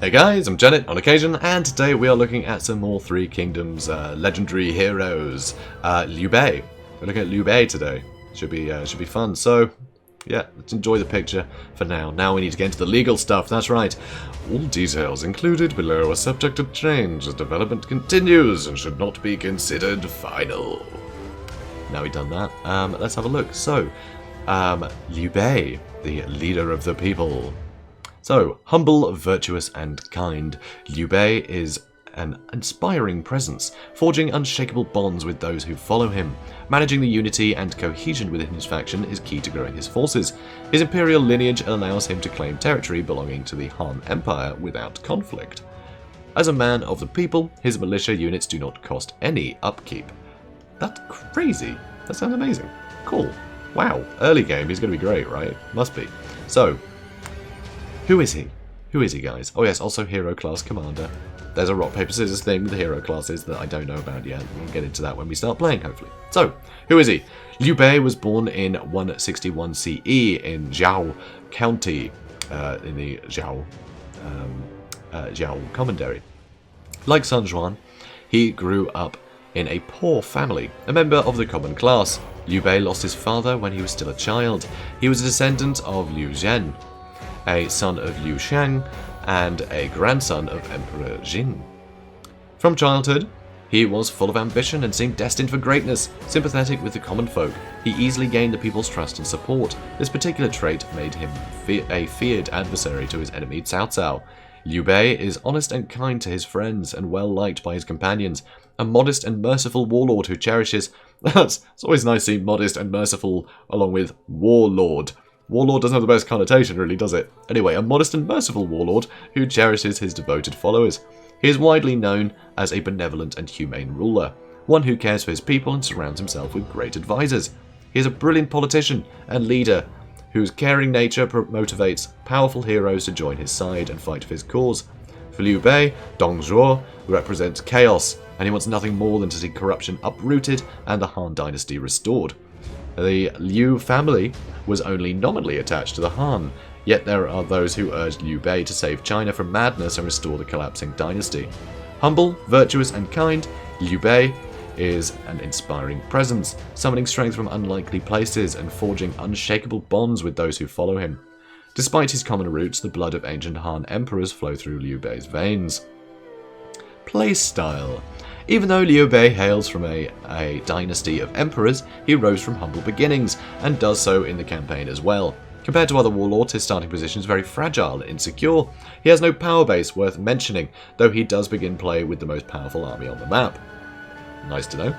Hey guys, I'm JanetOnOccasion, and today we are looking at some more Three Kingdoms legendary heroes. Liu Bei. We're looking at Liu Bei today. Should be fun. So, yeah, let's enjoy the picture for now. Now we need to get into the legal stuff. That's right. All details included below are subject to change as development continues and should not be considered final. Now we've done that, let's have a look. So, Liu Bei, the leader of the people. So, humble, virtuous, and kind, Liu Bei is an inspiring presence, forging unshakable bonds with those who follow him. Managing the unity and cohesion within his faction is key to growing his forces. His imperial lineage allows him to claim territory belonging to the Han Empire without conflict. As a man of the people, his militia units do not cost any upkeep. That's crazy. That sounds amazing. Cool. Wow. Early game, he's going to be great, right? Must be. So, who is he? Who is he, guys? Oh yes, also hero class commander. There's a rock, paper, scissors thing with the hero classes that I don't know about yet. We'll get into that when we start playing, hopefully. So, who is he? Liu Bei was born in 161 CE in Zhao County, in the Zhao Commandery. Like Sun Quan, he grew up in a poor family, a member of the common class. Liu Bei lost his father when he was still a child. He was a descendant of Liu Zhen, a son of Liu Shang, and a grandson of Emperor Jin. From childhood, he was full of ambition and seemed destined for greatness. Sympathetic with the common folk, he easily gained the people's trust and support. This particular trait made him a feared adversary to his enemy Cao Cao. Liu Bei is honest and kind to his friends and well liked by his companions. A modest and merciful warlord who cherishes... It's always nice seeing modest and merciful along with warlord. Warlord doesn't have the best connotation, really, does it? Anyway, a modest and merciful warlord who cherishes his devoted followers. He is widely known as a benevolent and humane ruler, one who cares for his people and surrounds himself with great advisors. He is a brilliant politician and leader whose caring nature motivates powerful heroes to join his side and fight for his cause. For Liu Bei, Dongzhuo represents chaos, and he wants nothing more than to see corruption uprooted and the Han dynasty restored. The Liu family was only nominally attached to the Han, yet there are those who urge Liu Bei to save China from madness and restore the collapsing dynasty. Humble, virtuous, and kind, Liu Bei is an inspiring presence, summoning strength from unlikely places and forging unshakable bonds with those who follow him. Despite his common roots, the blood of ancient Han emperors flow through Liu Bei's veins. Playstyle. Even though Liu Bei hails from a dynasty of emperors, he rose from humble beginnings, and does so in the campaign as well. Compared to other warlords, his starting position is very fragile and insecure. He has no power base worth mentioning, though he does begin play with the most powerful army on the map. Nice to know.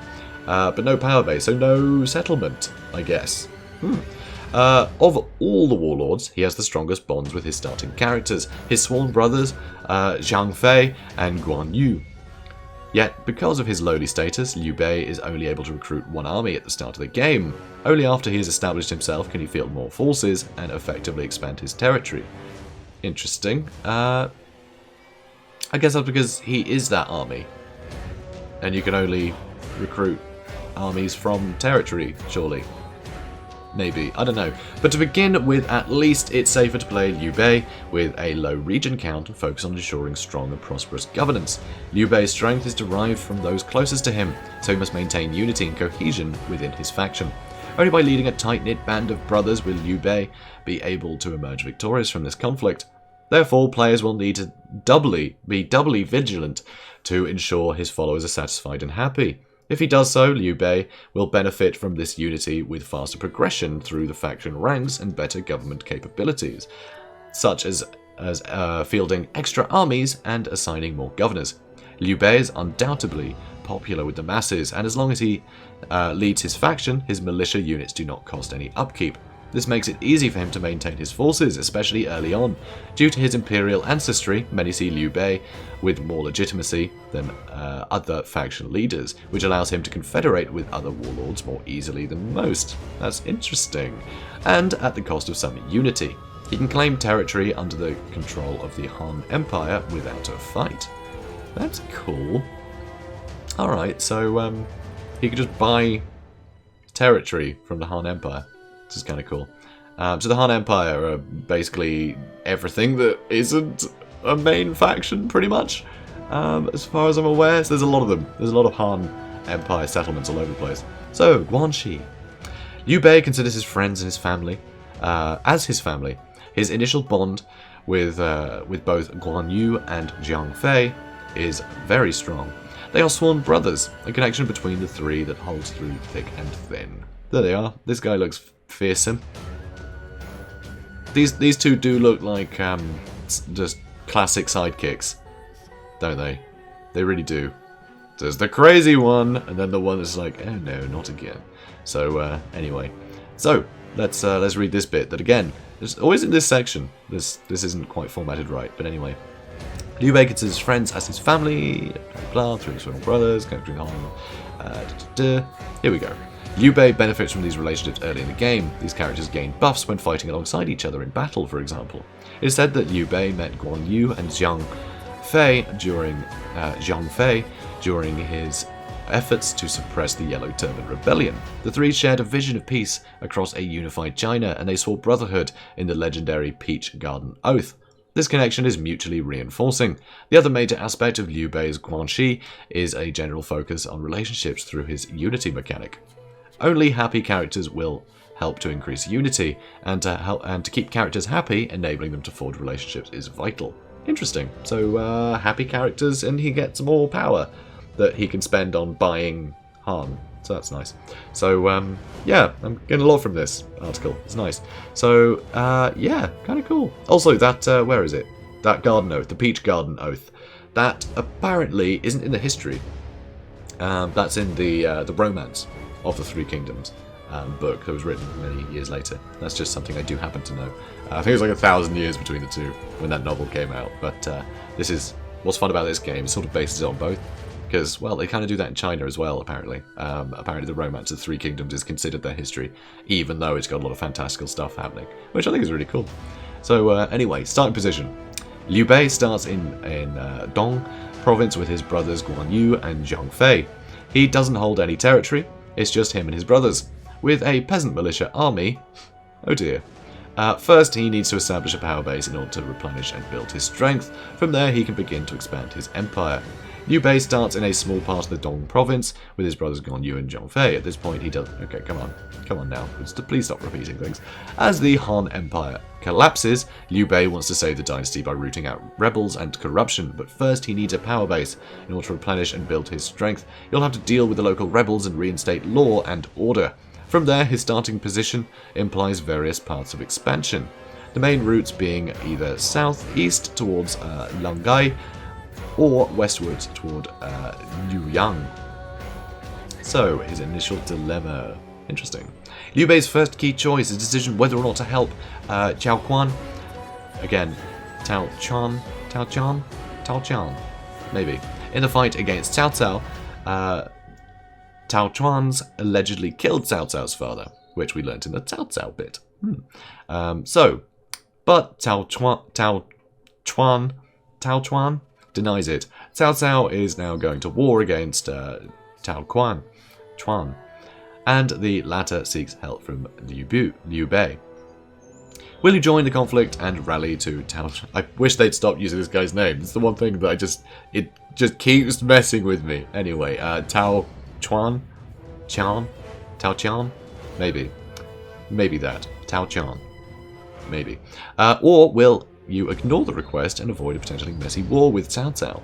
But no power base, so no settlement, I guess. Of all the warlords, he has the strongest bonds with his starting characters, his sworn brothers, Zhang Fei and Guan Yu. Yet, because of his lowly status, Liu Bei is only able to recruit one army at the start of the game. Only after he has established himself can he field more forces and effectively expand his territory. Interesting. I guess that's because he is that army. And you can only recruit armies from territory, surely. Maybe, I don't know. But to begin with, at least it's safer to play Liu Bei with a low region count and focus on ensuring strong and prosperous governance. Liu Bei's strength is derived from those closest to him, so he must maintain unity and cohesion within his faction. Only by leading a tight-knit band of brothers will Liu Bei be able to emerge victorious from this conflict. Therefore, players will need to be doubly vigilant to ensure his followers are satisfied and happy. If he does so, Liu Bei will benefit from this unity with faster progression through the faction ranks and better government capabilities, such as fielding extra armies and assigning more governors. Liu Bei is undoubtedly popular with the masses, and as long as he leads his faction, his militia units do not cost any upkeep. This makes it easy for him to maintain his forces, especially early on. Due to his imperial ancestry, many see Liu Bei with more legitimacy than other faction leaders, which allows him to confederate with other warlords more easily than most. That's interesting. And at the cost of some unity. He can claim territory under the control of the Han Empire without a fight. That's cool. Alright, so he could just buy territory from the Han Empire. This is kind of cool. So the Han Empire are basically everything that isn't a main faction, pretty much, as far as I'm aware. So there's a lot of them. There's a lot of Han Empire settlements all over the place. So, Guanxi. Liu Bei considers his friends and his family as his family. His initial bond with both Guan Yu and Jiang Fei is very strong. They are sworn brothers, a connection between the three that holds through thick and thin. There they are. This guy looks fearsome. These two do look like just classic sidekicks, don't they? They really do. There's the crazy one, and then the one that's like, oh no, not again. So anyway, so let's read this bit. That again, is always in this section. This isn't quite formatted right, but anyway. Liu Bei considers friends as his family. Blah, three sworn brothers. Here we go. Liu Bei benefits from these relationships early in the game. These characters gain buffs when fighting alongside each other in battle, for example. It is said that Liu Bei met Guan Yu and Jiang Fei during his efforts to suppress the Yellow Turban Rebellion. The three shared a vision of peace across a unified China, and they swore brotherhood in the legendary Peach Garden Oath. This connection is mutually reinforcing. The other major aspect of Liu Bei's Guanxi is a general focus on relationships through his unity mechanic. Only happy characters will help to increase unity, and to keep characters happy, enabling them to forge relationships is vital. Interesting. So happy characters, and he gets more power that he can spend on buying Han. So that's nice. So yeah, I'm getting a lot from this article. It's nice. So yeah, kind of cool. Also, that where is it? That Garden Oath, the Peach Garden Oath. That apparently isn't in the history. That's in the romance of the Three Kingdoms book that was written many years later. That's just something I do happen to know. I think it was like 1,000 years between the two when that novel came out. But this is what's fun about this game. It sort of bases it on both. Because, well, they kind of do that in China as well, apparently. Apparently the romance of the Three Kingdoms is considered their history, even though it's got a lot of fantastical stuff happening, which I think is really cool. So, anyway, starting position. Liu Bei starts in Dong province with his brothers Guan Yu and Jiang Fei. He doesn't hold any territory, it's just him and his brothers. With a peasant militia army, oh dear. First, he needs to establish a power base in order to replenish and build his strength. From there, he can begin to expand his empire. Liu Bei starts in a small part of the Dong province with his brothers Guan Yu and Jiang Fei. At this point, he does... Okay, come on now. Please stop repeating things. As the Han Empire collapses, Liu Bei wants to save the dynasty by rooting out rebels and corruption, but first he needs a power base. In order to replenish and build his strength, he'll have to deal with the local rebels and reinstate law and order. From there, his starting position implies various paths of expansion. The main routes being either southeast towards Langai, or westwards toward Luoyang. So, his initial dilemma. Interesting. Liu Bei's first key choice is a decision whether or not to help Cao Quan. Again, Tao Chan, maybe. In the fight against Cao Cao, Tao Chuan's allegedly killed Cao Cao's father, which we learnt in the Cao Cao bit. But Tao Chuan denies it. Cao Cao is now going to war against Tao Chuan, and the latter seeks help from Liu Bei. Will you join the conflict and rally to Tao? I wish they'd stop using this guy's name. It's the one thing that it just keeps messing with me. Anyway, Tao Chuan, maybe that Tao Chuan, maybe, or will you ignore the request and avoid a potentially messy war with Cao Cao?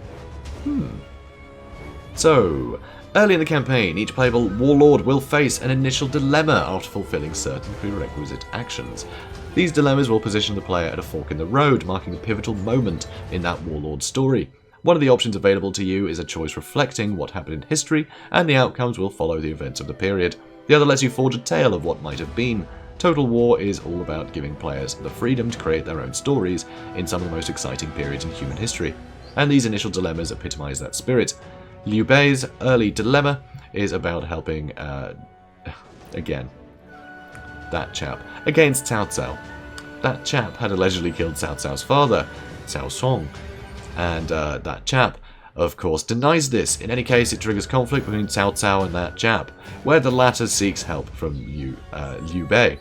So, early in the campaign, each playable warlord will face an initial dilemma after fulfilling certain prerequisite actions. These dilemmas will position the player at a fork in the road, marking a pivotal moment in that warlord's story. One of the options available to you is a choice reflecting what happened in history, and the outcomes will follow the events of the period. The other lets you forge a tale of what might have been. Total War is all about giving players the freedom to create their own stories in some of the most exciting periods in human history, and these initial dilemmas epitomize that spirit. Liu Bei's early dilemma is about helping, again, that chap, against Cao Cao. That chap had allegedly killed Cao Cao's father, Cao Song, and that chap, of course, denies this. In any case, it triggers conflict between Cao Cao and that chap, where the latter seeks help from Liu Bei.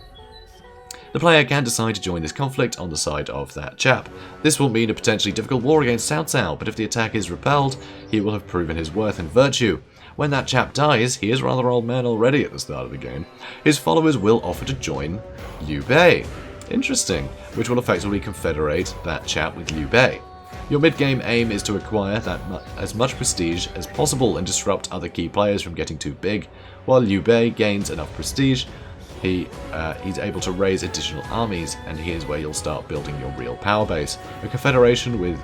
The player can decide to join this conflict on the side of that chap. This will mean a potentially difficult war against Cao Cao, but if the attack is repelled, he will have proven his worth and virtue. When that chap dies, he is a rather old man already at the start of the game, his followers will offer to join Liu Bei. Interesting, which will effectively confederate that chap with Liu Bei. Your mid-game aim is to acquire as much prestige as possible and disrupt other key players from getting too big. While Liu Bei gains enough prestige, he's able to raise additional armies, and here's where you'll start building your real power base. A confederation with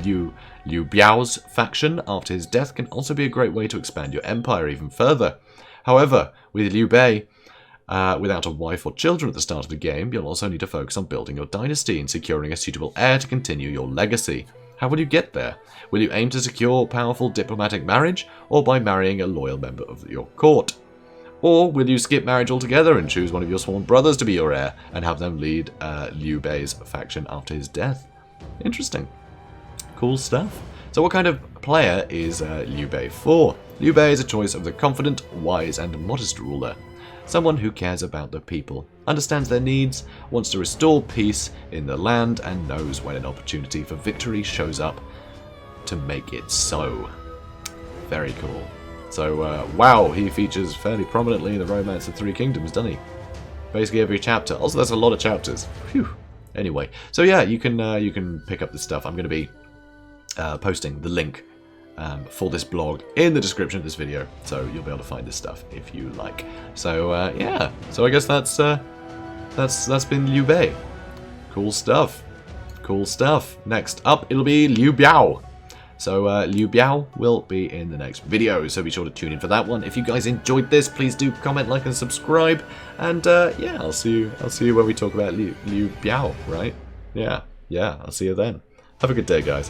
Liu Biao's faction after his death can also be a great way to expand your empire even further. However, with Liu Bei, without a wife or children at the start of the game, you'll also need to focus on building your dynasty and securing a suitable heir to continue your legacy. How will you get there? Will you aim to secure powerful diplomatic marriage, or by marrying a loyal member of your court? Or will you skip marriage altogether and choose one of your sworn brothers to be your heir, and have them lead Liu Bei's faction after his death? Interesting. Cool stuff. So what kind of player is Liu Bei for? Liu Bei is a choice of the confident, wise, and modest ruler. Someone who cares about the people, understands their needs, wants to restore peace in the land, and knows when an opportunity for victory shows up to make it so. Very cool. So, wow, he features fairly prominently in the Romance of Three Kingdoms, doesn't he? Basically every chapter. Also, that's a lot of chapters. Phew. Anyway, so yeah, you can pick up this stuff. I'm going to be posting the link for this blog in the description of this video, so you'll be able to find this stuff if you like. So yeah, so I guess that's been Liu Bei. Cool stuff. Cool stuff. Next up, it'll be Liu Biao. So Liu Biao will be in the next video, so be sure to tune in for that one. If you guys enjoyed this, please do comment, like, and subscribe. And yeah, I'll see you when we talk about Liu Biao, right? Yeah, I'll see you then. Have a good day, guys.